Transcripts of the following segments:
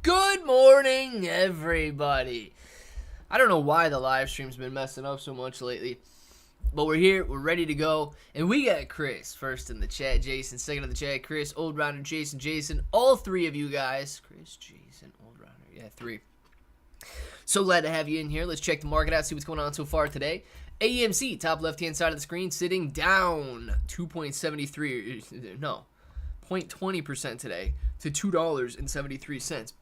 Good morning, everybody. I don't know why the live stream's been messing up so much lately, but we're here, we're ready to go, and we got Chris first in the chat, Jason second in the chat, Chris, Old Rounder, Jason, all three of you guys. Chris, Jason, Old Rounder, yeah, three. So glad to have you in here. Let's check the market out, see what's going on so far today. AMC, top left-hand side of the screen, sitting down 2.73, no, 0.20% today to $2.73.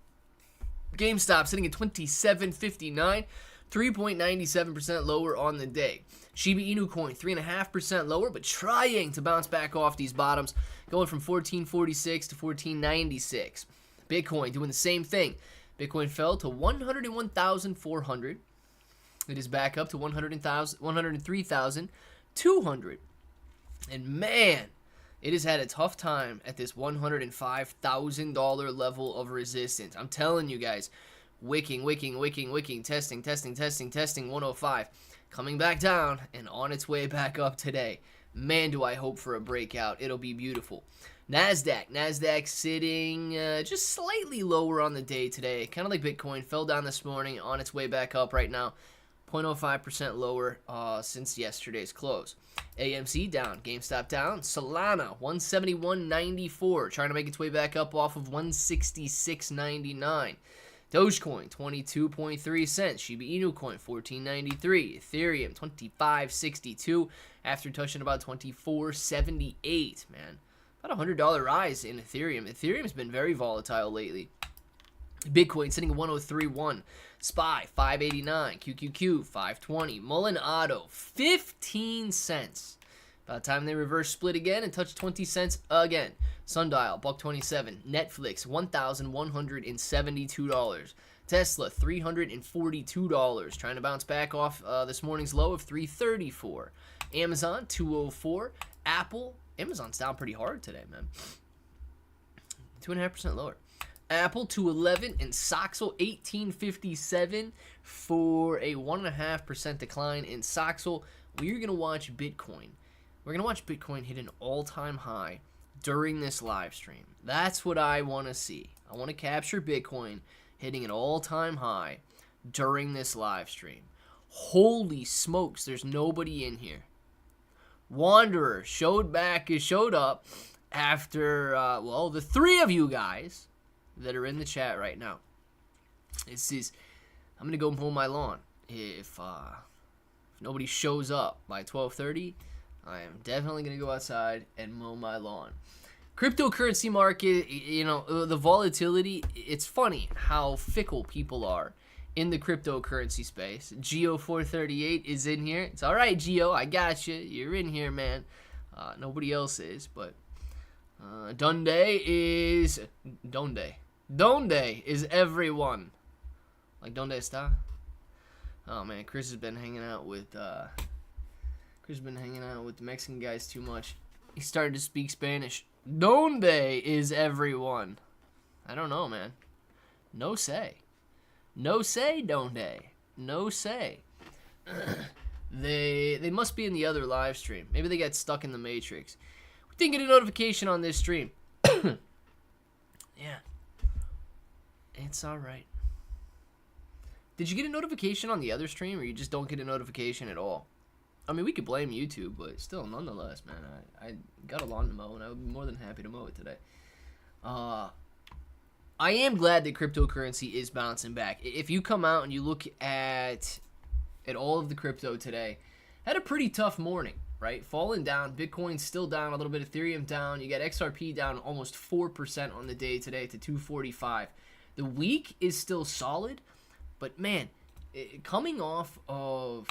GameStop sitting at $27.59, 3.97% lower on the day. Shiba Inu Coin 3.5% lower, but trying to bounce back off these bottoms, going from $14.46 to $14.96. Bitcoin doing the same thing. Bitcoin fell to 101,400. It is back up to 103,200. And man, it has had a tough time at this $105,000 level of resistance. I'm telling you guys, wicking, testing, 105. Coming back down and on its way back up today. Man, do I hope for a breakout. It'll be beautiful. NASDAQ sitting just slightly lower on the day today. Kind of like Bitcoin, fell down this morning, on its way back up right now. 0.05% lower since yesterday's close. AMC down, GameStop down, Solana 171.94, trying to make its way back up off of 166.99. Dogecoin 22.3 cents, Shiba Inu Coin 14.93, Ethereum 25.62 after touching about 24.78. Man, about $100 rise in Ethereum. Ethereum's been very volatile lately. Bitcoin sitting at 103.1, SPY 589, QQQ 520, Mullen Auto 15 cents. About time they reverse split again and touch 20 cents again. Sundial $1.27, Netflix $1,172, Tesla $342, trying to bounce back off this morning's low of $334. Amazon $204, Amazon's down pretty hard today, man. 2.5% lower. Apple 211 and Soxel 1857 for a 1.5% decline in Soxel. We're going to watch Bitcoin. We're going to watch Bitcoin hit an all-time high during this live stream. That's what I want to see. I want to capture Bitcoin hitting an all-time high during this live stream. Holy smokes, there's nobody in here. Wanderer showed up after, the three of you guys that are in the chat right now. I'm gonna go mow my lawn. If nobody shows up by 12:30, I am definitely gonna go outside and mow my lawn. Cryptocurrency market, the volatility. It's funny how fickle people are in the cryptocurrency space. Geo438 is in here. It's all right, Geo. I got you. You're in here, man. Nobody else is, but Donde is everyone. Like, ¿dónde está? Oh, man, Chris has been hanging out with the Mexican guys too much. He started to speak Spanish. ¿Dónde is everyone? I don't know, man. No say. No say, ¿dónde? No say. They must be in the other live stream. Maybe they got stuck in the Matrix. We didn't get a notification on this stream. Yeah. It's alright. Did you get a notification on the other stream, or you just don't get a notification at all? I mean, we could blame YouTube, but still, nonetheless, man, I got a lawn to mow, and I would be more than happy to mow it today. I am glad that cryptocurrency is bouncing back. If you come out and you look at all of the crypto today, had a pretty tough morning, right? Falling down, Bitcoin still down a little bit, Ethereum down. You got XRP down almost 4% on the day today to 245. The week is still solid, but man, coming off of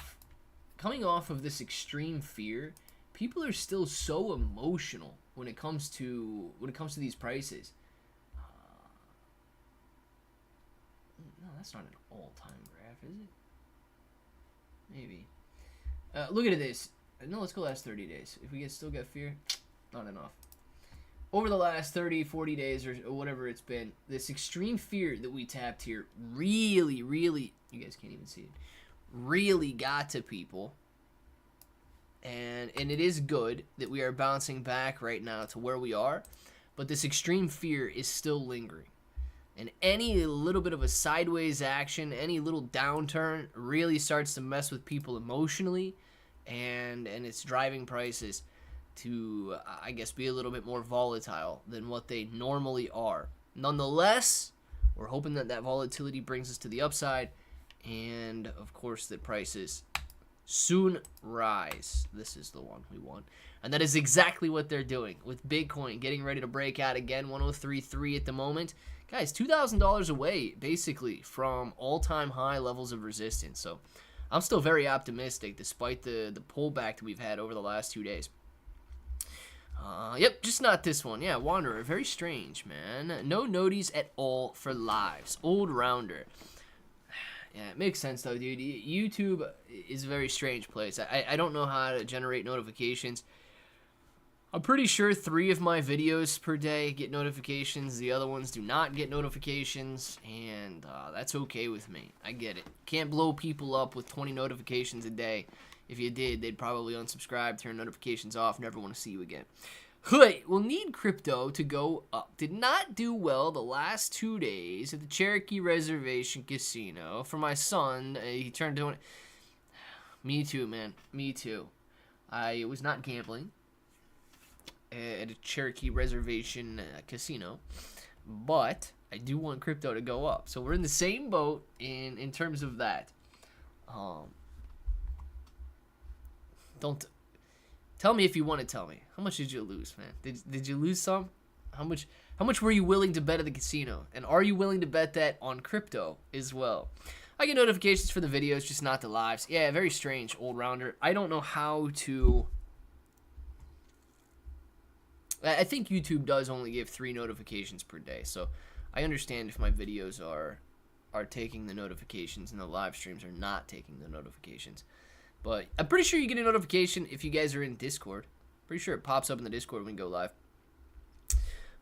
this extreme fear, people are still so emotional when it comes to these prices. No, that's not an all-time graph, is it? Maybe. Look at this. No, let's go last 30 days. If we still get fear, not enough. Over the last 30, 40 days or whatever it's been, this extreme fear that we tapped here really, you guys can't even see it, really got to people. And it is good that we are bouncing back right now to where we are, but this extreme fear is still lingering. And any little bit of a sideways action, any little downturn really starts to mess with people emotionally, and it's driving prices to, I guess, be a little bit more volatile than what they normally are. Nonetheless, we're hoping that that volatility brings us to the upside, and of course that prices soon rise. This is the one we want. And that is exactly what they're doing with Bitcoin getting ready to break out again. 103.3 at the moment. Guys, $2,000 away basically from all-time high levels of resistance. So I'm still very optimistic despite the pullback that we've had over the last 2 days. Yep, just not this one. Yeah, Wanderer, very strange, man. No noties at all for lives. Old Rounder. Yeah, it makes sense though, dude. YouTube is a very strange place. I don't know how to generate notifications. I'm pretty sure 3 of my videos per day get notifications. The other ones do not get notifications, and that's okay with me. I get it. Can't blow people up with 20 notifications a day. If you did, they'd probably unsubscribe, turn notifications off, never want to see you again. Hey, we'll need crypto to go up. Did not do well the last 2 days at the Cherokee Reservation Casino. For my son, he turned to... Me too, man. Me too. I was not gambling at a Cherokee Reservation casino, but I do want crypto to go up. So we're in the same boat in terms of that. Don't tell me if you want to tell me. How much did you lose, man? Did you lose some? How much were you willing to bet at the casino? And are you willing to bet that on crypto as well? I get notifications for the videos, just not the lives. Yeah, very strange, Old Rounder. I don't know how to... I think YouTube does only give 3 notifications per day, so I understand if my videos are taking the notifications and the live streams are not taking the notifications. But I'm pretty sure you get a notification if you guys are in Discord. Pretty sure it pops up in the Discord when we go live.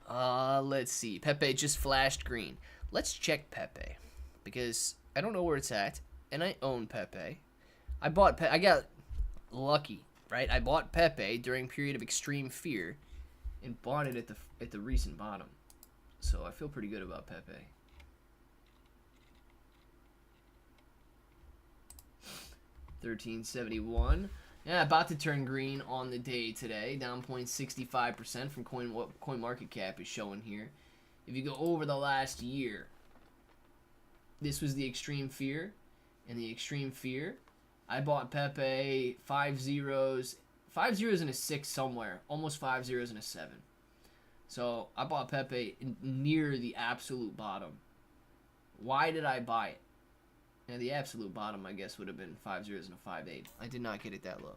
Let's see. Pepe just flashed green. Let's check Pepe, because I don't know where it's at, and I own Pepe. I got lucky, right? I bought Pepe during period of extreme fear, and bought it at the recent bottom. So I feel pretty good about Pepe. $13.71. Yeah, about to turn green on the day today. Down 0.65% from what CoinMarketCap is showing here. If you go over the last year, this was the extreme fear. And the extreme fear, I bought Pepe 5 zeros and a 6 somewhere. Almost 5 zeros and a 7. So I bought Pepe near the absolute bottom. Why did I buy it? Now the absolute bottom, I guess, would have been 5 zeros and a 5.8. I did not get it that low.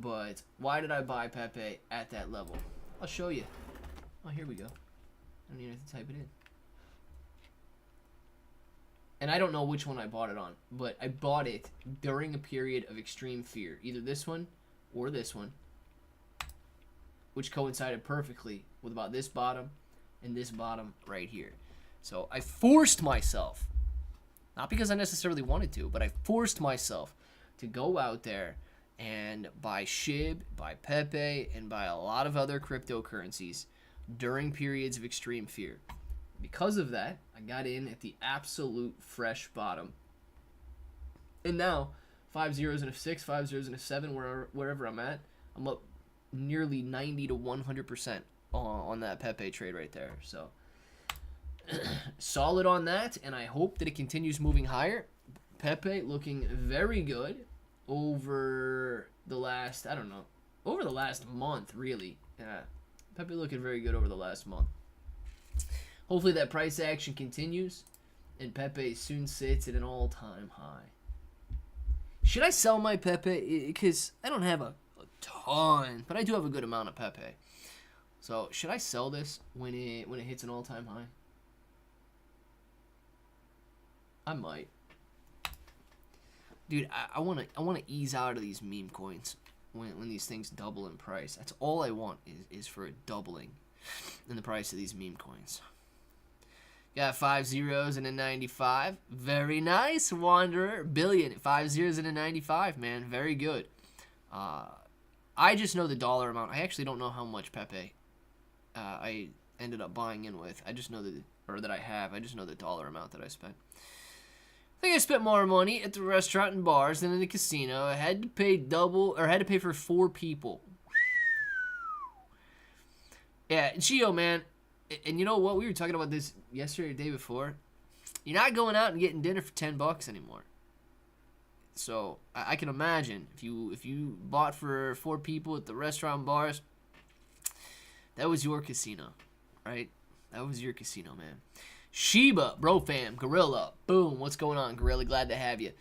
But why did I buy Pepe at that level? I'll show you. Oh, here we go. I don't even have to type it in. And I don't know which one I bought it on, but I bought it during a period of extreme fear. Either this one or this one, which coincided perfectly with about this bottom and this bottom right here. So I forced myself, not because I necessarily wanted to, but I forced myself to go out there and buy SHIB, buy Pepe, and buy a lot of other cryptocurrencies during periods of extreme fear. Because of that, I got in at the absolute fresh bottom. And now, 5 zeros and a 6, 5 zeros and a 7, wherever I'm at, I'm up nearly 90 to 100% on that Pepe trade right there. So, solid on that, and I hope that it continues moving higher. Pepe looking very good over the last, I don't know, over the last month, really. Yeah, Pepe looking very good over the last month. Hopefully that price action continues, and Pepe soon sits at an all-time high. Should I sell my Pepe? Because I don't have a ton, but I do have a good amount of Pepe. So should I sell this when it hits an all-time high? I might. Dude, I wanna ease out of these meme coins when these things double in price. That's all I want is for a doubling in the price of these meme coins. Got 5 zeros and a 95. Very nice, Wanderer. Billion. 5 zeros and a 95, man. Very good. I just know the dollar amount. I actually don't know how much Pepe I ended up buying in with. I just know or that I have. I just know the dollar amount that I spent. I think I spent more money at the restaurant and bars than in the casino. I had to pay had to pay for 4 people. Yeah, Gio, man. And you know what? We were talking about this yesterday or the day before. You're not going out and getting dinner for $10 anymore. So I can imagine if you bought for 4 people at the restaurant and bars, that was your casino, right? That was your casino, man. Shiba, bro fam, Gorilla, boom, what's going on, Gorilla? Glad to have you.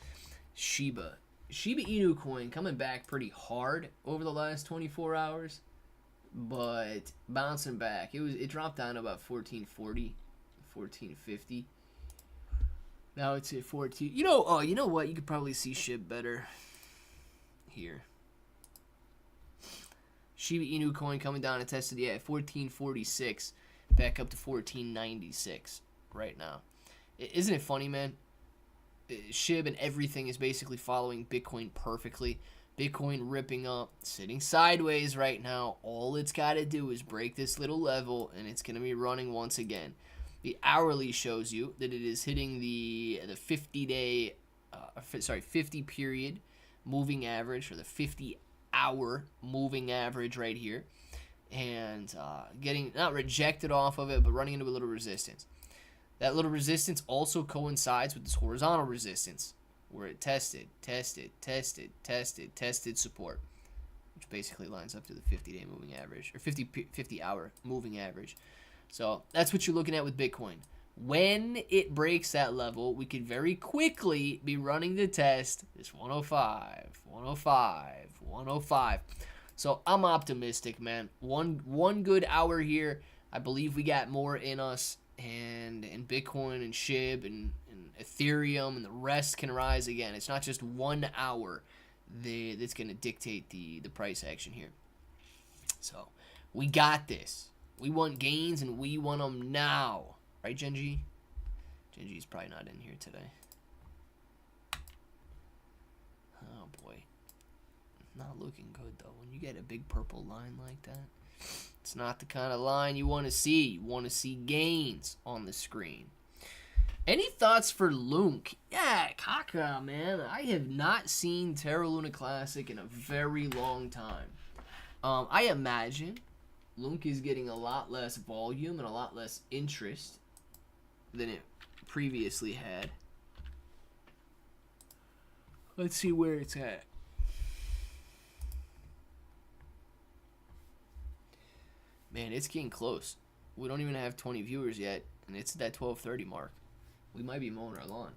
Shiba Inu Coin coming back pretty hard over the last 24 hours, but bouncing back. It dropped down to about 1440, 1450. Now it's at 14. You know what? You could probably see SHIB better here. Shiba Inu Coin coming down and tested at 1446, back up to 1496 right now. Isn't it funny, man? SHIB and everything is basically following Bitcoin perfectly. Bitcoin ripping up, sitting sideways right now. All it's got to do is break this little level, and it's going to be running once again. The hourly shows you that it is hitting the 50-day, 50 period moving average, or the 50-hour moving average right here, and getting not rejected off of it, but running into a little resistance. That little resistance also coincides with this horizontal resistance, where it tested support, which basically lines up to the 50-day moving average, or 50-hour moving average. So that's what you're looking at with Bitcoin. When it breaks that level, we could very quickly be running the test this 105, 105, 105. So I'm optimistic, man. One good hour here. I believe we got more in us, and Bitcoin and SHIB and Ethereum and the rest can rise again. It's not just 1 hour that's going to dictate the price action here. So we got this. We want gains, and we want them now. Right, Genji? Genji's probably not in here today. Oh, boy. Not looking good, though. When you get a big purple line like that, it's not the kind of line you want to see. You want to see gains on the screen. Any thoughts for Lunk? Yeah, Kaka, man. I have not seen Terra Luna Classic in a very long time. I imagine Lunk is getting a lot less volume and a lot less interest than it previously had. Let's see where it's at. Man, it's getting close. We don't even have 20 viewers yet, and it's at that 12:30 mark. We might be mowing our lawn.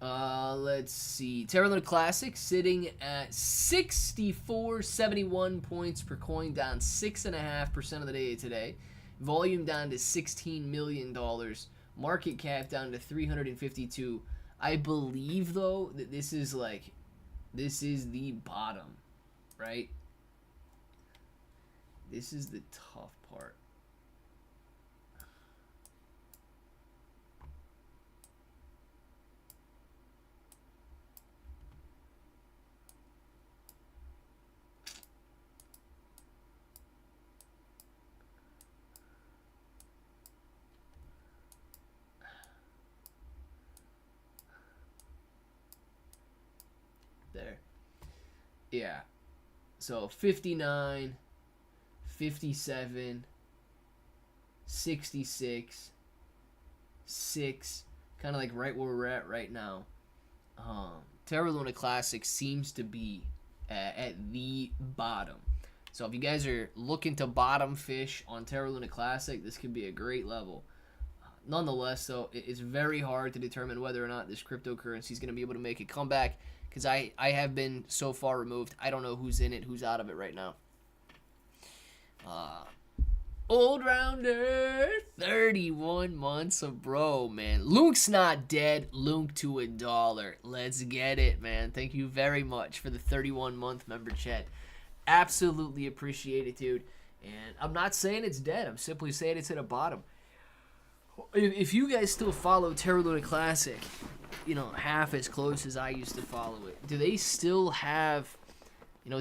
Let's see. Terra Luna Classic sitting at 64.71 points per coin, down 6.5% of the day today. Volume down to $16 million. Market cap down to 352. I believe, though, that this is the bottom, right? This is the tough part. There. Yeah. So 59, 57, 66, 6, kind of like right where we're at right now. Terra Luna Classic seems to be at the bottom. So if you guys are looking to bottom fish on Terra Luna Classic, this could be a great level. Nonetheless, though, it's very hard to determine whether or not this cryptocurrency is going to be able to make a comeback, because I have been so far removed. I don't know who's in it, who's out of it right now. Old rounder, 31 months of bro, man. Luke's not dead. Luke to $1. Let's get it, man. Thank you very much for the 31-month member chat. Absolutely appreciate it, dude. And I'm not saying it's dead. I'm simply saying it's at a bottom. If you guys still follow Terra Luna Classic, half as close as I used to follow it, do they still have,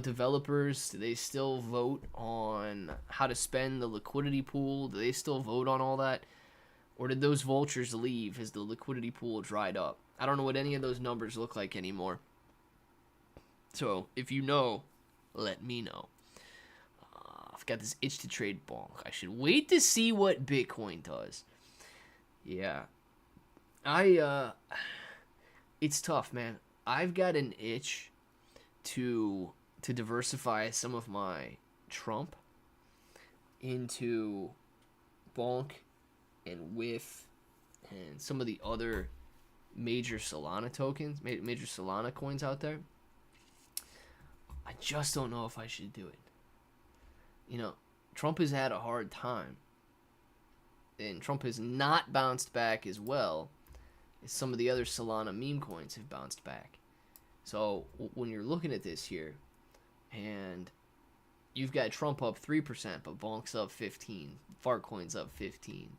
developers? Do they still vote on how to spend the liquidity pool? Do they still vote on all that? Or did those vultures leave as the liquidity pool dried up? I don't know what any of those numbers look like anymore. So, if you know, let me know. I've got this itch to trade bonk. I should wait to see what Bitcoin does. Yeah. It's tough, man. I've got an itch to diversify some of my Trump into bonk and WIF and some of the other major Solana tokens, major Solana coins out there. I just don't know if I should do it. You know, Trump has had a hard time. And Trump has not bounced back as well as some of the other Solana meme coins have bounced back. So when you're looking at this here, and you've got Trump up 3%, but Bonk's up 15, Fartcoin's up 15,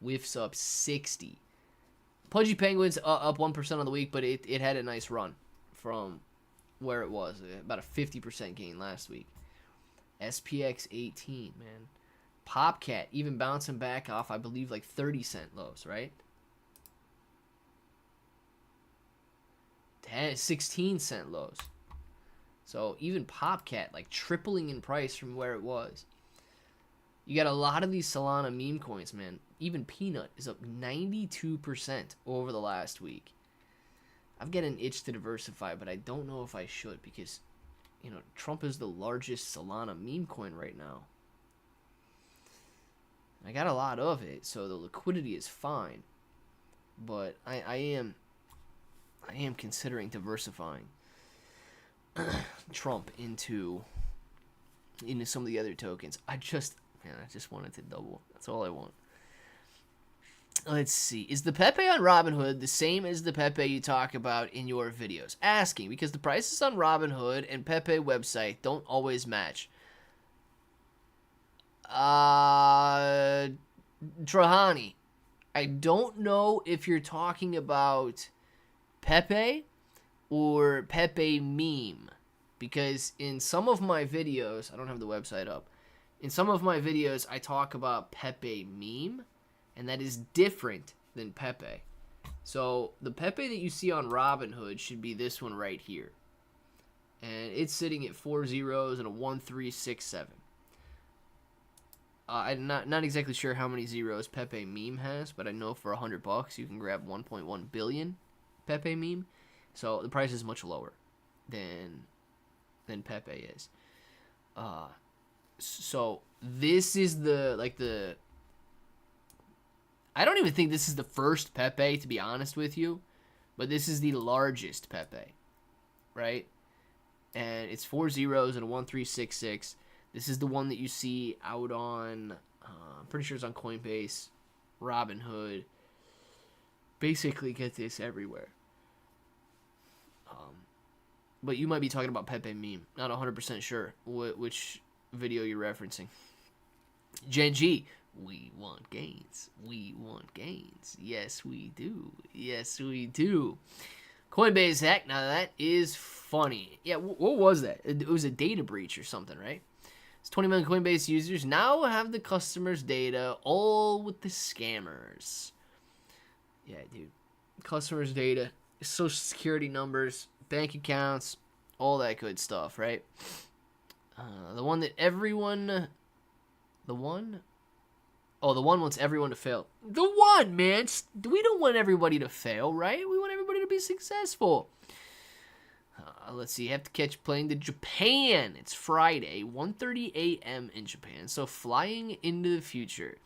WIF's up 60. Pudgy Penguin's up 1% on the week, but it had a nice run from where it was, about a 50% gain last week. SPX 18, man. Popcat even bouncing back off, I believe, like 30-cent lows, right? 16-cent lows. So even Popcat, like tripling in price from where it was. You got a lot of these Solana meme coins, man. Even Peanut is up 92% over the last week. I've got an itch to diversify, but I don't know if I should because, you know, Trump is the largest Solana meme coin right now. I got a lot of it, so the liquidity is fine. But I am considering diversifying Trump into some of the other tokens. I just wanted to double. That's all I want. Let's see. Is the Pepe on Robinhood the same as the Pepe you talk about in your videos? Asking because the prices on Robinhood and Pepe website don't always match. Trahani, I don't know if you're talking about Pepe or Pepe meme, because in some of my videos, I don't have the website up, in some of my videos I talk about Pepe meme, and that is different than Pepe. So the Pepe that you see on Robinhood should be this one right here, and it's sitting at 4 zeros and a 1367. I'm not exactly sure how many zeros Pepe meme has, but I know for $100 you can grab 1.1 billion Pepe meme. So the price is much lower than Pepe is. So this is the I don't even think this is the first Pepe, to be honest with you, but this is the largest Pepe, right? And it's 4 zeros and a 1366. This is the one that you see out on, I'm pretty sure it's on Coinbase, Robinhood. Basically get this everywhere. But you might be talking about Pepe meme. Not 100% sure which video you're referencing. Gen G, we want gains. We want gains. Yes, we do. Yes, we do. Coinbase hack, now that is funny. Yeah, what was that? It was a data breach or something, right? 20 million Coinbase users now have the customers' data, all with the scammers. Yeah, dude. Customers' data, social security numbers, bank accounts, all that good stuff, right? The one wants everyone to fail. The one, man. We don't want everybody to fail, right? We want everybody to be successful. Let's see. You have to catch plane to Japan. It's Friday, 1:30 a.m. in Japan. So flying into the future.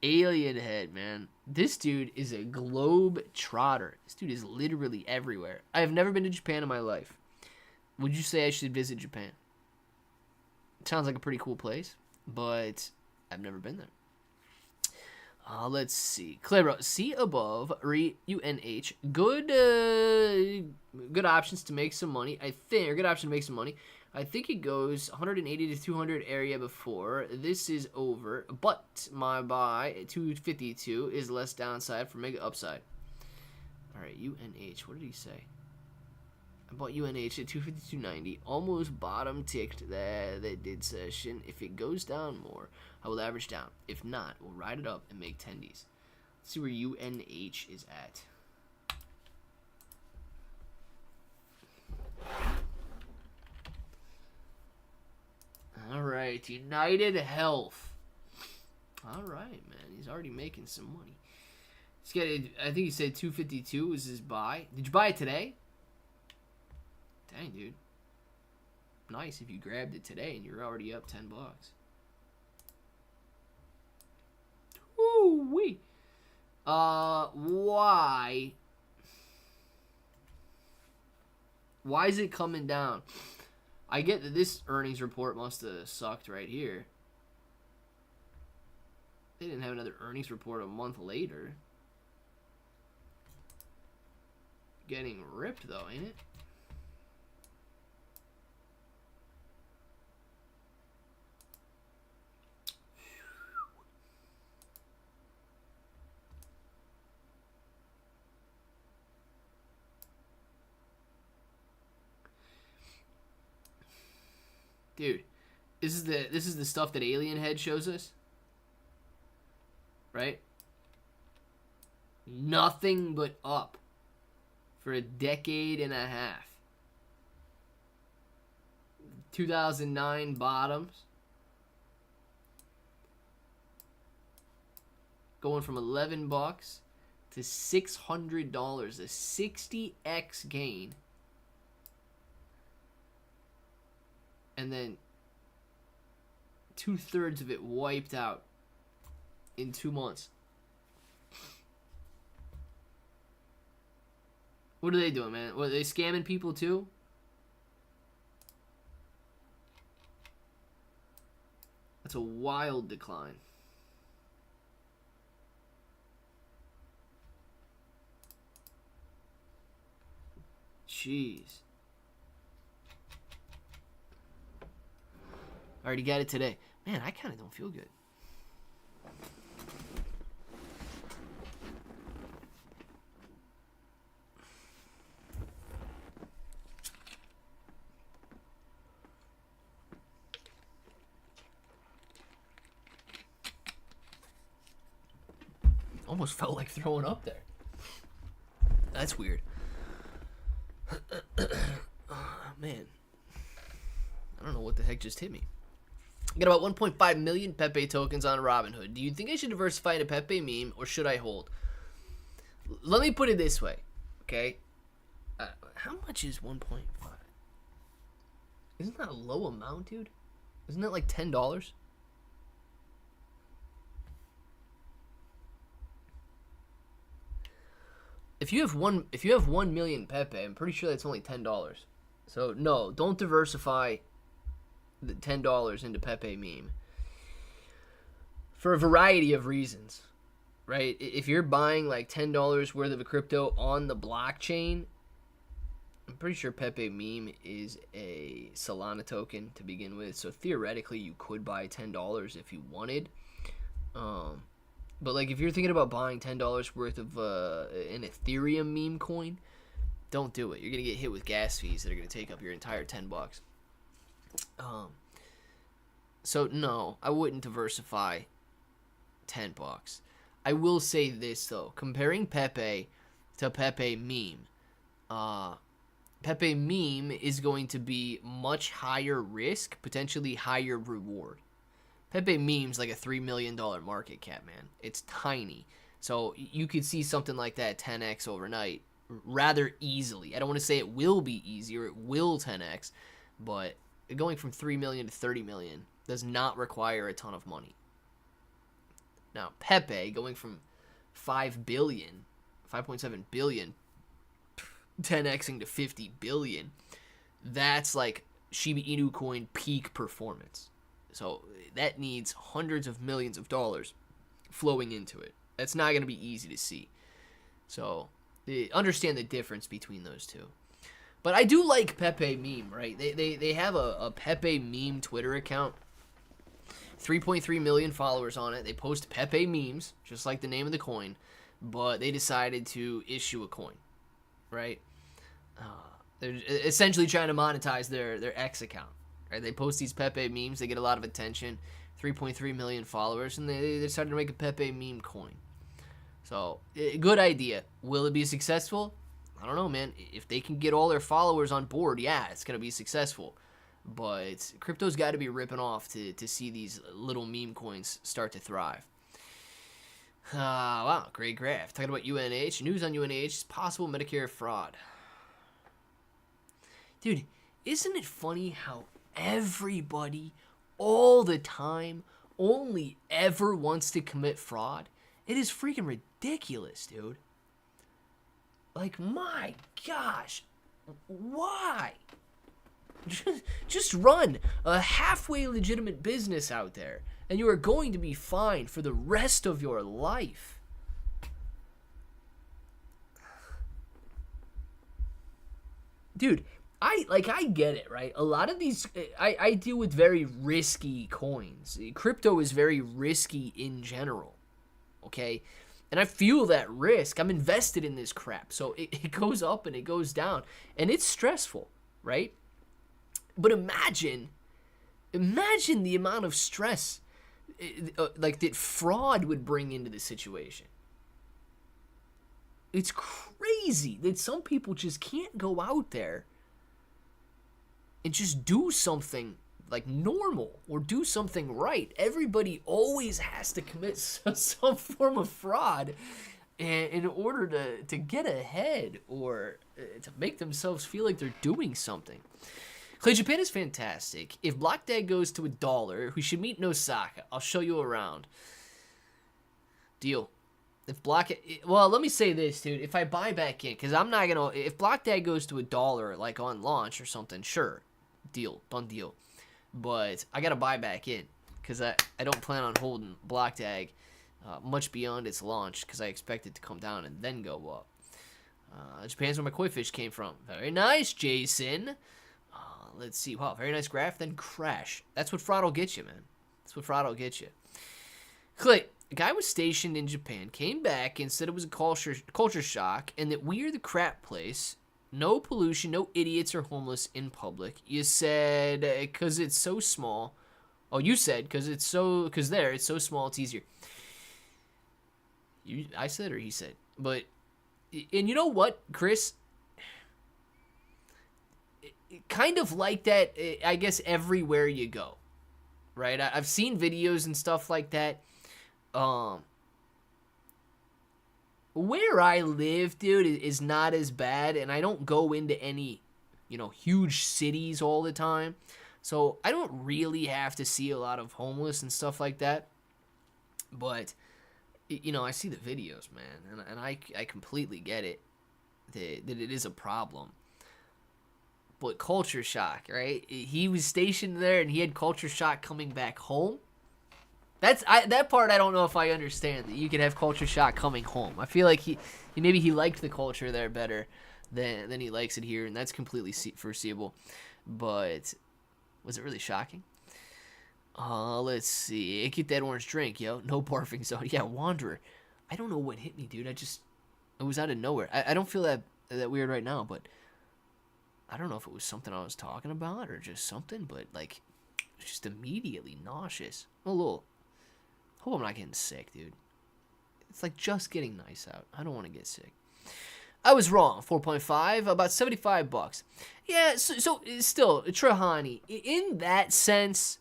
Alien head, man. This dude is a globe trotter. This dude is literally everywhere. I have never been to Japan in my life. Would you say I should visit Japan? It sounds like a pretty cool place, but I've never been there. Let's see. Clebro, see above, UNH. Good options to make some money. Good option to make some money. I think it goes 180 to 200 area before. This is over, but my buy at 252 is less downside for mega upside. All right, UNH. What did he say? I bought UNH at 252.90. Almost bottom ticked that did session. If it goes down more, I will average down. If not, we'll ride it up and make tendies. see where UNH is at. All right, United Health. All right, man. He's already making some money. He's getting, I think he said 252 was his buy. Did you buy it today? Dang, dude. Nice if you grabbed it today and you're already up $10. Woo-wee. Why? Why is it coming down? I get that this earnings report must have sucked right here. They didn't have another earnings report a month later. Getting ripped though, ain't it? Dude, this is the stuff that Alien Head shows us. Right? Nothing but up for a decade and a half. 2009 bottoms. Going from $11 to $600, a 60x gain. And then 2/3 of it wiped out in 2 months. What are they doing, man? What, are they scamming people too? That's a wild decline. Jeez. Already got it today. Man, I kind of don't feel good. Almost felt like throwing up there. That's weird. Oh, man. I don't know what the heck just hit me. I got about 1.5 million Pepe tokens on Robinhood. Do you think I should diversify into Pepe meme or should I hold? Let me put it this way, okay? How much is 1.5? Isn't that a low amount, dude? Isn't that like $10? If you have 1 million Pepe, I'm pretty sure that's only $10. So no, don't diversify the $10 into Pepe meme for a variety of reasons, right? If you're buying like $10 worth of a crypto on the blockchain, I'm pretty sure Pepe meme is a Solana token to begin with, so theoretically you could buy $10 if you wanted. But like if you're thinking about buying $10 worth of an Ethereum meme coin, don't do it. You're gonna get hit with gas fees that are gonna take up your entire $10. So no, I wouldn't diversify $10. I will say this though, comparing Pepe to Pepe meme, Pepe meme is going to be much higher risk, potentially higher reward. Pepe meme's like a $3 million market cap, man. It's tiny. So you could see something like that 10x overnight rather easily. I don't want to say it will be easy or it will 10x, but going from 3 million to 30 million does not require a ton of money. Now, Pepe going from 5 billion, 5.7 billion, 10xing to 50 billion, that's like Shiba Inu Coin peak performance. So that needs hundreds of millions of dollars flowing into it. That's not going to be easy to see. So understand the difference between those two. But I do like Pepe meme, right? They have a Pepe meme Twitter account. 3.3 million followers on it. They post Pepe memes, just like the name of the coin, but they decided to issue a coin, right? They're essentially trying to monetize their X account, right? They post these Pepe memes. They get a lot of attention. 3.3 million followers, and they decided to make a Pepe meme coin. So, good idea. Will it be successful? I don't know, man. If they can get all their followers on board, yeah, it's going to be successful. But crypto's got to be ripping off to see these little meme coins start to thrive. Wow, great graph. Talking about UNH. News on UNH. Possible Medicare fraud. Dude, isn't it funny how everybody, all the time, only ever wants to commit fraud? It is freaking ridiculous, dude. Like, my gosh. Why? Just run a halfway legitimate business out there, and you are going to be fine for the rest of your life. Dude, I get it, right? A lot of these, I deal with very risky coins. Crypto is very risky in general, okay? And I feel that risk. I'm invested in this crap. So it goes up and it goes down, and it's stressful, right? But imagine the amount of stress like that fraud would bring into the situation. It's crazy that some people just can't go out there and just do something like normal or do something right. Everybody always has to commit some form of fraud in order to get ahead or to make themselves feel like they're doing something. Clay Japan is fantastic. If BlockDAG goes to $1, we should meet in Osaka. I'll show you around. Deal. If well, let me say this, dude. If I buy back in, because I'm not gonna. If BlockDAG goes to $1, like on launch or something, sure, deal, done deal. But I gotta buy back in because I don't plan on holding BlockDAG much beyond its launch because I expect it to come down and then go up. Japan's where my koi fish came from. Very nice, Jason. Let's see. Wow, very nice graph. Then crash. That's what fraud will get you, man. That's what fraud will get you. Clay, a guy was stationed in Japan, came back and said it was a culture shock and that we are the crap place. No pollution, no idiots or homeless in public. You said because it's so small. Oh, you said because it's so small, it's easier. I said or he said. But, and you know what, Chris? Kind of like that, I guess, everywhere you go, right? I've seen videos and stuff like that. Where I live, dude, is not as bad, and I don't go into any, huge cities all the time, so I don't really have to see a lot of homeless and stuff like that. But, I see the videos, man, and I completely get it that it is a problem. But culture shock, right? He was stationed there and he had culture shock coming back home. That part I don't know if I understand, that you could have culture shock coming home. I feel like he liked the culture there better than he likes it here, and that's completely foreseeable. But was it really shocking? Let's see. Get that orange drink, yo. No barfing zone. Yeah, Wanderer. I don't know what hit me, dude. It was out of nowhere. I don't feel that weird right now, but I don't know if it was something I was talking about or just something, but like, just immediately nauseous. A little. Hope I'm not getting sick, dude. It's like just getting nice out. I don't want to get sick. I was wrong. 4.5, about $75. Yeah, so still, Trahani, in that sense,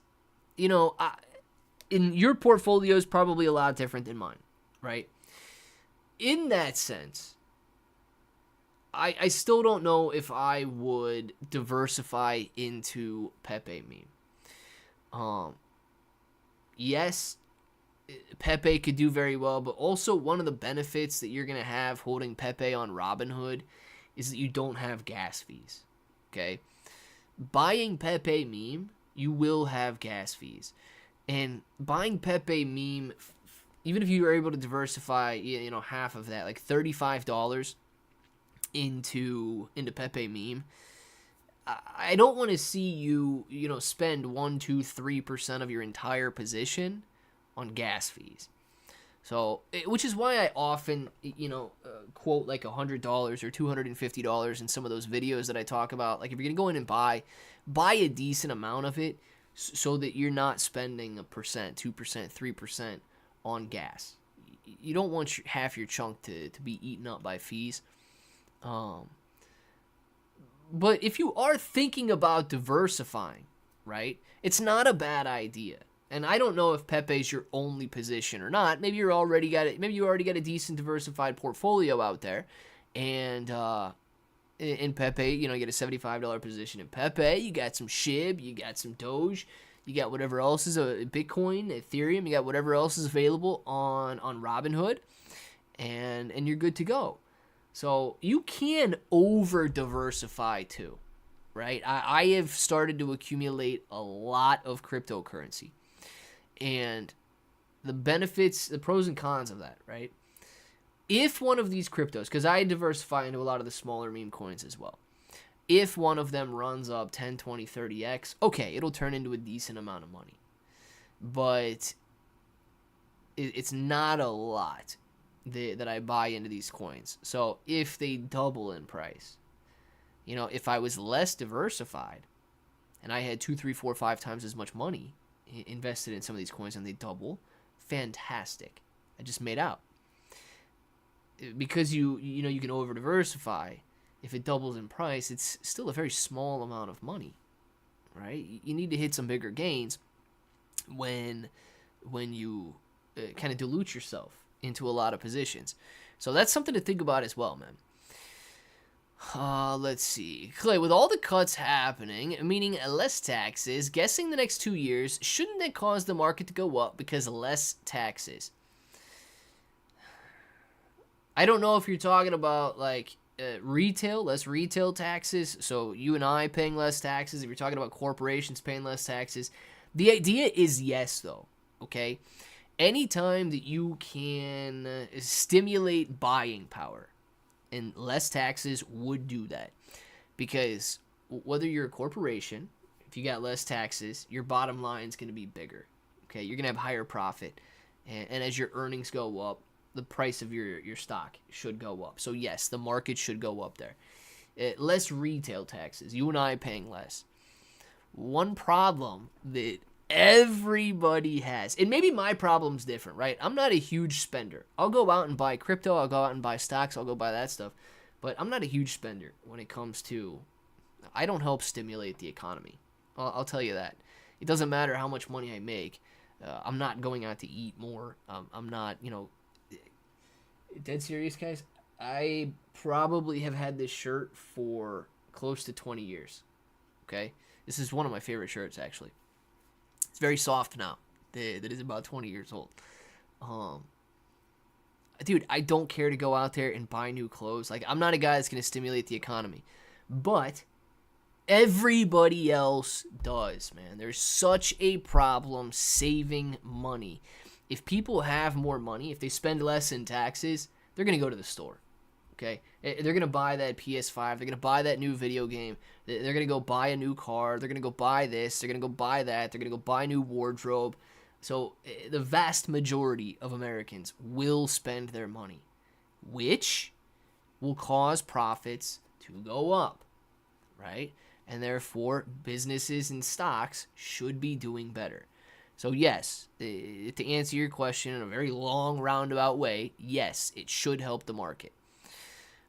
in your portfolio is probably a lot different than mine, right? In that sense, I still don't know if I would diversify into Pepe meme. Yes, Pepe could do very well, but also one of the benefits that you're going to have holding Pepe on Robinhood is that you don't have gas fees, okay? Buying Pepe meme, you will have gas fees. And buying Pepe meme, even if you were able to diversify, half of that, like $35 into Pepe meme, I don't want to see you, spend 1, 2, 3% of your entire position on gas fees. So, which is why I often, quote like $100 or $250 in some of those videos that I talk about. Like if you're going to go in and buy a decent amount of it so that you're not spending 1%, 2%, 3% on gas. you don't want half your chunk to be eaten up by fees. But if you are thinking about diversifying, right, it's not a bad idea. And I don't know if Pepe's your only position or not. Maybe you already got a decent diversified portfolio out there, and in Pepe, you get a $75 position in Pepe. You got some SHIB, you got some Doge, you got whatever else is a Bitcoin, Ethereum. You got whatever else is available on Robinhood, and you're good to go. So you can over diversify too, right? I have started to accumulate a lot of cryptocurrency, and the benefits, the pros and cons of that, right? If one of these cryptos, because I diversify into a lot of the smaller meme coins as well, if one of them runs up 10, 20, 30x, okay, it'll turn into a decent amount of money. But it's not a lot that I buy into these coins. So if they double in price, if I was less diversified and I had 2, 3, 4, 5 times as much money invested in some of these coins and they double, fantastic. I just made out. Because you can over diversify. If it doubles in price, it's still a very small amount of money, right? You need to hit some bigger gains when you kind of dilute yourself into a lot of positions. So that's something to think about as well, man. Let's see. Clay, with all the cuts happening, meaning less taxes, guessing the next 2 years, shouldn't that cause the market to go up because less taxes? I don't know if you're talking about like less retail taxes, so you and I paying less taxes. If you're talking about corporations paying less taxes, the idea is yes, though, okay? Anytime that you can stimulate buying power, and less taxes would do that. Because whether you're a corporation, if you got less taxes, your bottom line is going to be bigger, okay? You're going to have higher profit, and as your earnings go up, the price of your stock should go up. So yes, the market should go up there. Less retail taxes. You and I paying less. One problem that everybody has, and maybe my problem's different, right? I'm not a huge spender. I'll go out and buy crypto. I'll go out and buy stocks. I'll go buy that stuff. But I'm not a huge spender when it comes to, I don't help stimulate the economy. I'll tell you that. It doesn't matter how much money I make. I'm not going out to eat more. I'm not, dead serious, guys. I probably have had this shirt for close to 20 years. Okay? This is one of my favorite shirts, actually. It's very soft now. That is about 20 years old. Dude, I don't care to go out there and buy new clothes. Like, I'm not a guy that's going to stimulate the economy. But everybody else does, man. There's such a problem saving money. If people have more money, if they spend less in taxes, they're going to go to the store, okay? They're going to buy that PS5. They're going to buy that new video game. They're going to go buy a new car. They're going to go buy this. They're going to go buy that. They're going to go buy a new wardrobe. So the vast majority of Americans will spend their money, which will cause profits to go up, right? And therefore, businesses and stocks should be doing better. So yes, to answer your question in a very long roundabout way, yes, it should help the market.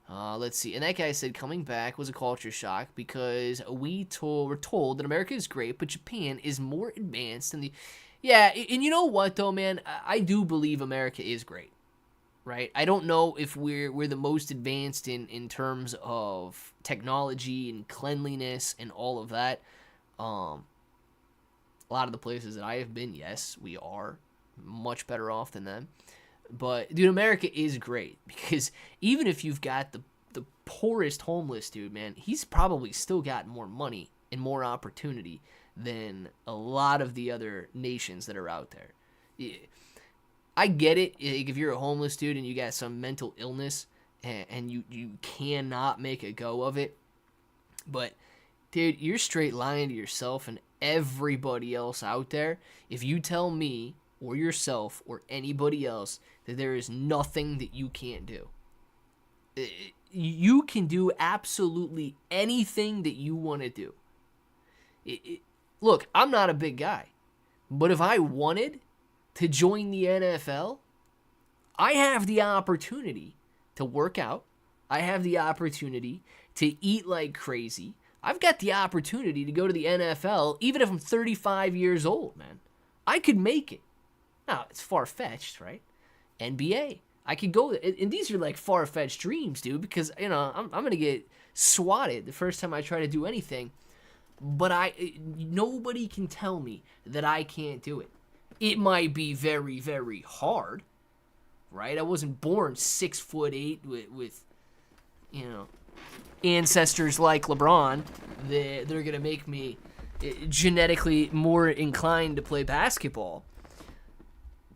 Let's see. And that guy said coming back was a culture shock because were told that America is great, but Japan is more advanced than the... Yeah, and you know what, though, man? I do believe America is great, right? I don't know if we're the most advanced in terms of technology and cleanliness and all of that. A lot of the places that I have been, yes, we are much better off than them. But, dude, America is great because even if you've got the poorest homeless dude, man, he's probably still got more money and more opportunity than a lot of the other nations that are out there. I get it. If you're a homeless dude and you got some mental illness and you cannot make a go of it, but, dude, you're straight lying to yourself and everybody else out there if you tell me or yourself or anybody else that there is nothing that you can't do. You can do absolutely anything that you want to do. Look, I'm not a big guy, but if I wanted to join the NFL, I have the opportunity to work out. I have the opportunity to eat like crazy. I've got the opportunity to go to the NFL even if I'm 35 years old, man. I could make it. Now, it's far-fetched, right? NBA. I could go, and these are like far-fetched dreams, dude, because, you know, I'm going to get swatted the first time I try to do anything. But nobody can tell me that I can't do it. It might be very, very hard, right? I wasn't born 6'8" with you know, ancestors like LeBron. They're going to make me genetically more inclined to play basketball.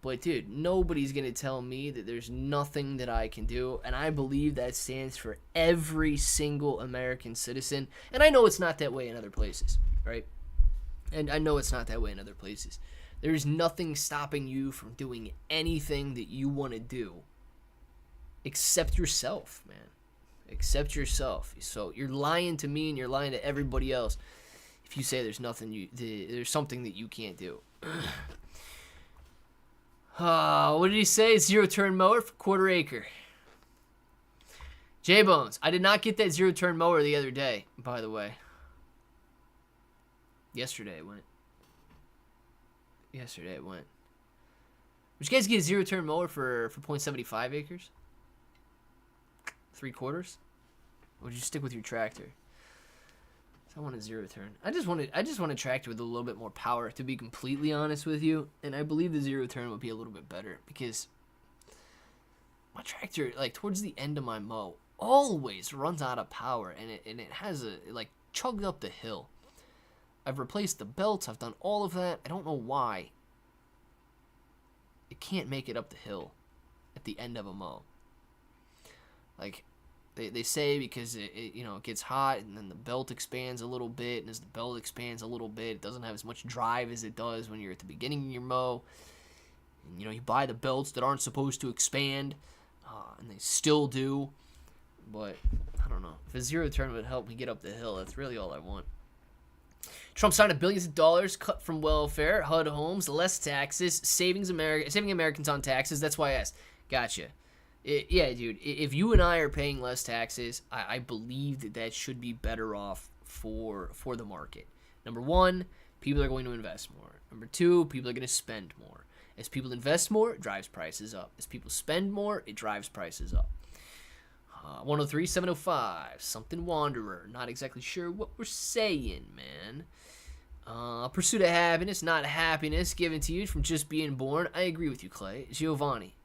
But, dude, nobody's going to tell me that there's nothing that I can do. And I believe that stands for every single American citizen. And I know it's not that way in other places, right? And I know it's not that way in other places. There's nothing stopping you from doing anything that you want to do except yourself, man. Except yourself. So you're lying to me and you're lying to everybody else if you say there's something that you can't do. What did he say? Zero-turn mower for quarter acre. J-Bones, I did not get that zero-turn mower the other day, by the way. Yesterday it went. Would you guys get a zero-turn mower for 0.75 acres? 3/4? Or would you stick with your tractor? I want a zero-turn. I just want a tractor with a little bit more power, to be completely honest with you. And I believe the zero-turn would be a little bit better because my tractor, like towards the end of my mow, always runs out of power, and it has chugged up the hill. I've replaced the belts. I've done all of that. I don't know why it can't make it up the hill at the end of a mow. Like, they say because it gets hot and then the belt expands a little bit, and as the belt expands a little bit, it doesn't have as much drive as it does when you're at the beginning of your mow. And, you buy the belts that aren't supposed to expand, and they still do. But I don't know. If a zero-turn would help me get up the hill, that's really all I want. Trump signed billions of dollars cut from welfare, HUD homes, less taxes, saving Americans on taxes. That's why I asked. Gotcha. Yeah, dude, if you and I are paying less taxes, I believe that should be better off for the market. Number one, people are going to invest more. Number two, people are going to spend more. As people invest more, it drives prices up. As people spend more, it drives prices up. 103-705, something Wanderer. Not exactly sure what we're saying, man. Pursuit of happiness, not happiness, given to you from just being born. I agree with you, Clay. Giovanni.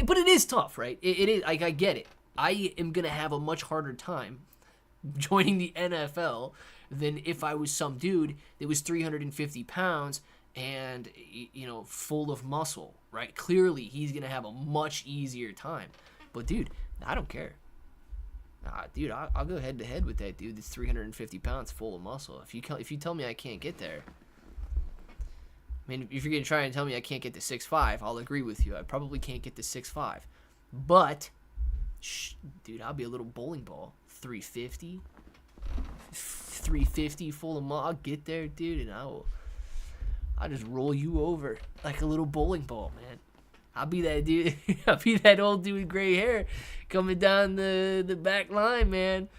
But it is tough, right? It is. I get it. I am going to have a much harder time joining the NFL than if I was some dude that was 350 pounds and, full of muscle, right? Clearly, he's going to have a much easier time. But, dude, I don't care. Dude, I'll go head-to-head with that dude that's 350 pounds full of muscle. If you tell me I can't get there, I mean, if you're going to try and tell me I can't get to 6'5", I'll agree with you. I probably can't get to 6'5". But, dude, I'll be a little bowling ball. 350 full of muscle. I'll get there, dude, and I'll just roll you over like a little bowling ball, man. I'll be that dude. I'll be that old dude with gray hair coming down the back line, man.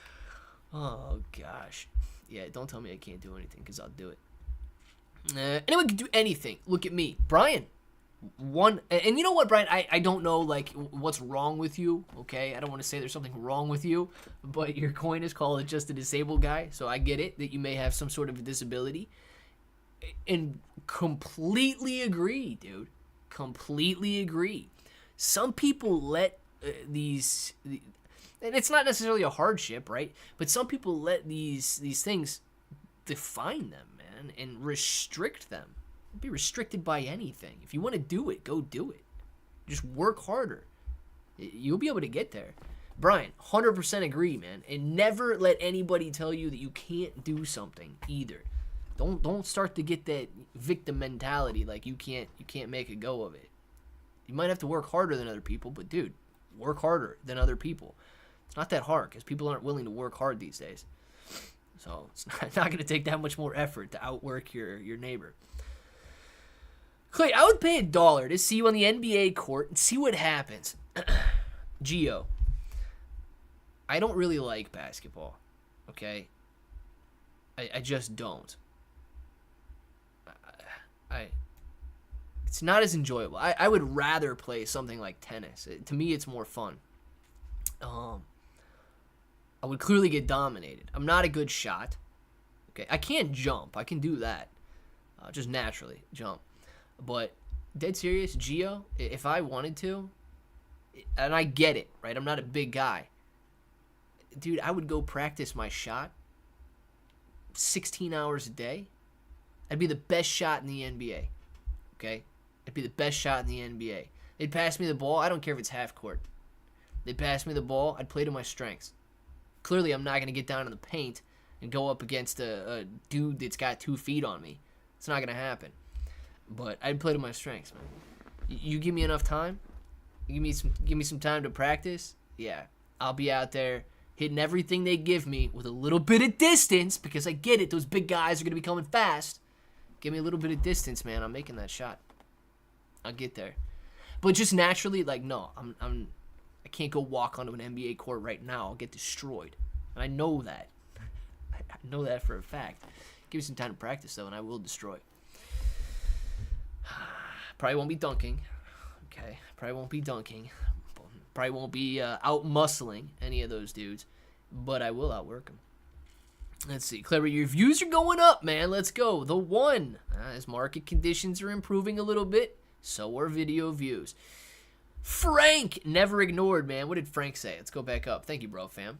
Oh, gosh. Yeah, don't tell me I can't do anything, because I'll do it. Anyone can do anything. Look at me. Brian. And you know what, Brian? I don't know, what's wrong with you, okay? I don't want to say there's something wrong with you, but your coin is called just a disabled guy, so I get it that you may have some sort of a disability. And completely agree, dude. Completely agree. Some people let these... And it's not necessarily a hardship, right? But some people let these things define them, man, and restrict them. Be restricted by anything. If you want to do it, go do it. Just work harder. You'll be able to get there. Brian, 100% agree, man. And never let anybody tell you that you can't do something either. Don't start to get that victim mentality like you can't make a go of it. You might have to work harder than other people, but dude, work harder than other people. It's not that hard because people aren't willing to work hard these days. So it's not going to take that much more effort to outwork your neighbor. Clay, I would pay $1 to see you on the NBA court and see what happens. Gio, I don't really like basketball, okay? I just don't. It's not as enjoyable. I would rather play something like tennis. To me, it's more fun. I would clearly get dominated. I'm not a good shot. Okay, I can't jump. I can do that. Just naturally jump. But dead serious, Gio, if I wanted to, and I get it, right? I'm not a big guy. Dude, I would go practice my shot 16 hours a day. I'd be the best shot in the NBA. Okay? I'd be the best shot in the NBA. They'd pass me the ball. I don't care if it's half court. They'd pass me the ball. I'd play to my strengths. Clearly, I'm not going to get down in the paint and go up against a dude that's got 2 feet on me. It's not going to happen. But I'd play to my strengths, man. You give me enough time, give me some time to practice, yeah, I'll be out there hitting everything they give me with a little bit of distance, because I get it, those big guys are going to be coming fast. Give me a little bit of distance, man. I'm making that shot. I'll get there. But just naturally, like, no, I can't go walk onto an NBA court right now. I'll get destroyed. And I know that. I know that for a fact. Give me some time to practice, though, and I will destroy. Probably won't be dunking. Okay. Probably won't be dunking. Probably won't be out-muscling any of those dudes. But I will outwork them. Let's see. Clever, your views are going up, man. Let's go. The one. As market conditions are improving a little bit, so are video views. Frank, never ignored, man. What did Frank say? Let's go back up. Thank you, bro, fam.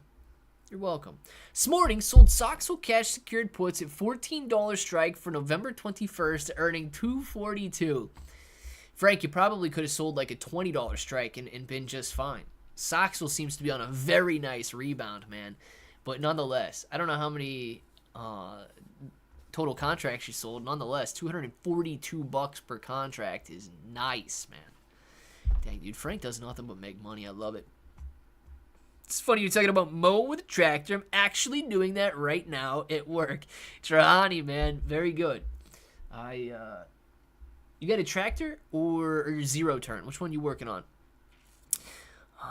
You're welcome. This morning, sold Soxwell cash secured puts at $14 strike for November 21st, earning $242. Frank, you probably could have sold like a $20 strike and been just fine. Soxwell seems to be on a very nice rebound, man. But nonetheless, I don't know how many total contracts you sold. Nonetheless, $242 per contract is nice, man. Dang, dude, Frank does nothing but make money. I love it. It's funny you're talking about mowing with a tractor. I'm actually doing that right now at work. Trahani, man, very good. You got a tractor or zero turn? Which one are you working on?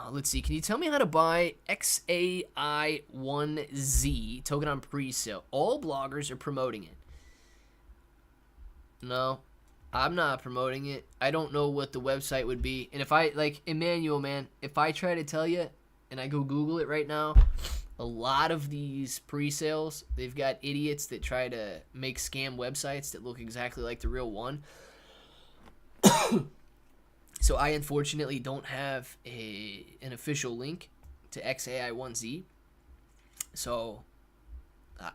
Let's see. Can you tell me how to buy XAI1Z token on pre-sale? All bloggers are promoting it. No, I'm not promoting it. I don't know what the website would be. And if I, like, Emmanuel, man, if I try to tell you and I go Google it right now, a lot of these pre-sales, they've got idiots that try to make scam websites that look exactly like the real one. So I unfortunately don't have an official link to XAI1Z. So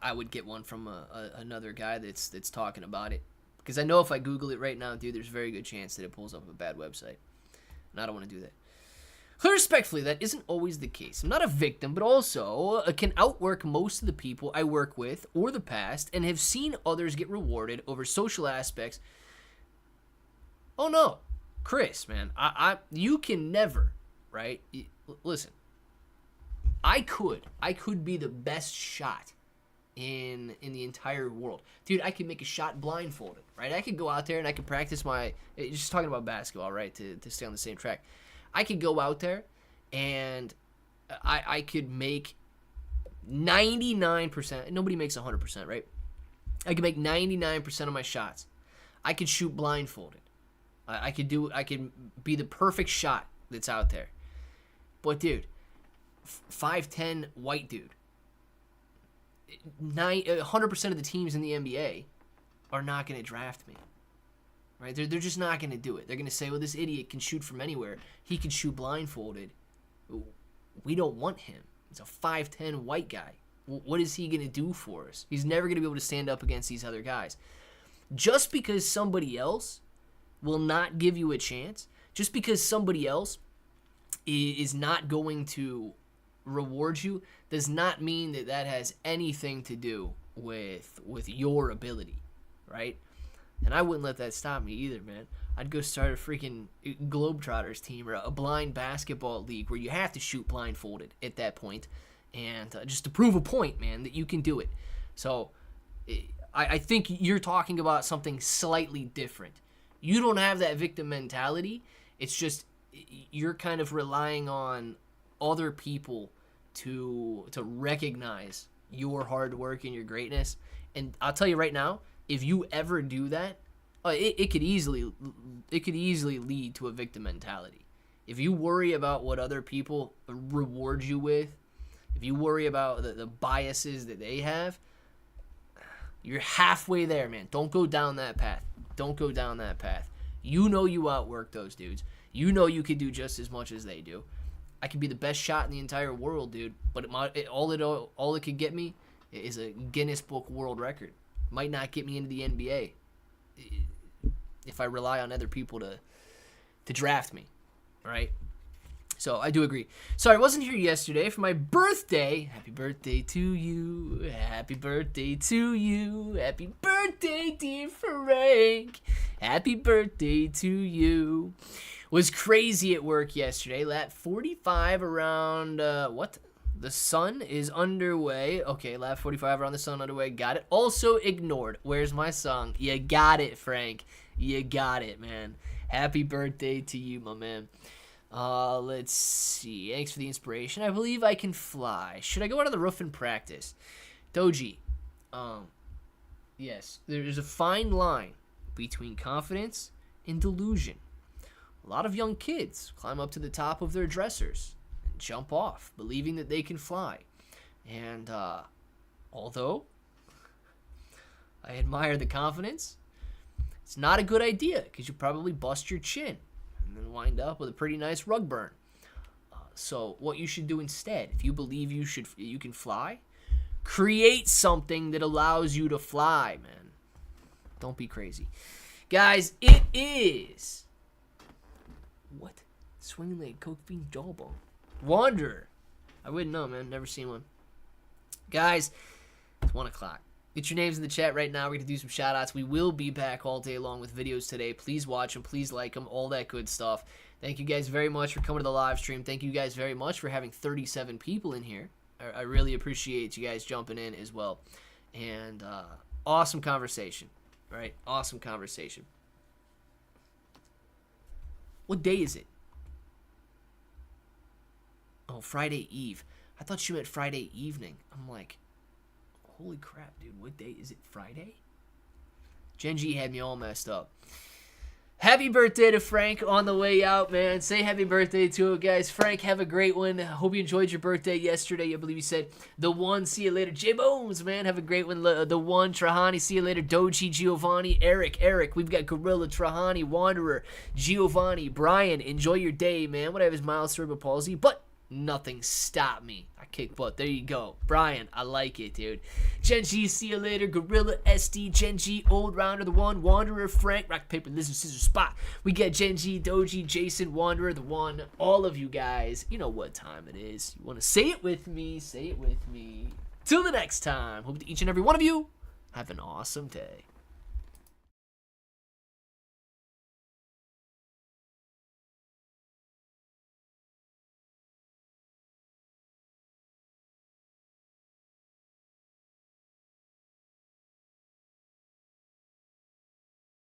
I would get one from another guy that's talking about it. Because I know if I Google it right now, dude, there's a very good chance that it pulls up a bad website. And I don't want to do that. Respectfully, that isn't always the case. I'm not a victim, but also can outwork most of the people I work with or the past and have seen others get rewarded over social aspects. Oh, no. Chris, man, you can never, right? Listen, I could be the best shot in the entire world. Dude, I could make a shot blindfolded, right? I could go out there and I could practice just talking about basketball, right, to stay on the same track. I could go out there and I could make 99%. Nobody makes 100%, right? I could make 99% of my shots. I could shoot blindfolded. I could be the perfect shot that's out there. But dude, 5'10" white dude. 100% of the teams in the NBA are not going to draft me. Right? They're just not going to do it. They're going to say, well, this idiot can shoot from anywhere. He can shoot blindfolded. We don't want him. He's a 5'10" white guy. What is he going to do for us? He's never going to be able to stand up against these other guys. Just because somebody else will not give you a chance, just because somebody else is not going to reward you, does not mean that has anything to do with your ability, right? And I wouldn't let that stop me either, man. I'd go start a freaking Globetrotters team or a blind basketball league where you have to shoot blindfolded at that point, and just to prove a point, man, that you can do it. So I think you're talking about something slightly different. You don't have that victim mentality. It's just you're kind of relying on other people to recognize your hard work and your greatness. And I'll tell you right now, if you ever do that, it could easily lead to a victim mentality. If you worry about what other people reward you with, if you worry about the biases that they have, you're halfway there, man. Don't go down that path. Don't go down that path. You know you outwork those dudes. You know you could do just as much as they do. I could be the best shot in the entire world, dude. But all it could get me is a Guinness Book World Record. Might not get me into the NBA if I rely on other people to draft me, right? So I do agree. Sorry, I wasn't here yesterday for my birthday. Happy birthday to you. Happy birthday to you. Happy birthday, dear Frank. Happy birthday to you. Was crazy at work yesterday. Lap 45 around, what? The sun is underway. Okay, lap 45 around the sun underway. Got it. Also ignored. Where's my song? You got it, Frank. You got it, man. Happy birthday to you, my man. Let's see. Thanks for the inspiration. I believe I can fly. Should I go out on the roof and practice? Doji. Yes. There's a fine line between confidence and delusion. A lot of young kids climb up to the top of their dressers and jump off, believing that they can fly. And although I admire the confidence, it's not a good idea because you probably bust your chin and then wind up with a pretty nice rug burn. So what you should do instead, if you believe you can fly, create something that allows you to fly, man. Don't be crazy. Guys, it is... What? Swinging leg, coke bean, jawbone. Wanderer. I wouldn't know, man. Never seen one. Guys, it's 1 o'clock. Get your names in the chat right now. We're going to do some shout-outs. We will be back all day long with videos today. Please watch them. Please like them. All that good stuff. Thank you guys very much for coming to the live stream. Thank you guys very much for having 37 people in here. I really appreciate you guys jumping in as well. And awesome conversation. Right? Awesome conversation. What day is it? Oh, Friday Eve. I thought you meant Friday evening. I'm like, holy crap, dude. What day is it? Friday? Genji had me all messed up. Happy birthday to Frank on the way out, man. Say happy birthday to it, guys. Frank, have a great one. Hope you enjoyed your birthday yesterday. I believe you said the one. See you later. J-Bones, man. Have a great one. The one. Trahani. See you later. Doji, Giovanni, Eric. We've got Gorilla, Trahani, Wanderer, Giovanni, Brian. Enjoy your day, man. What I have is mild cerebral palsy, but nothing stopped me. I kick butt. There you go. Brian, I like it, dude. Genji, see you later. Gorilla, SD, Genji, Old Rounder, the one. Wanderer, Frank, Rock, Paper, Lizard, Scissors, Spot. We got Genji, Doji, Jason, Wanderer, the one. All of you guys, you know what time it is. You want to say it with me? Say it with me. Till the next time. Hope that each and every one of you have an awesome day.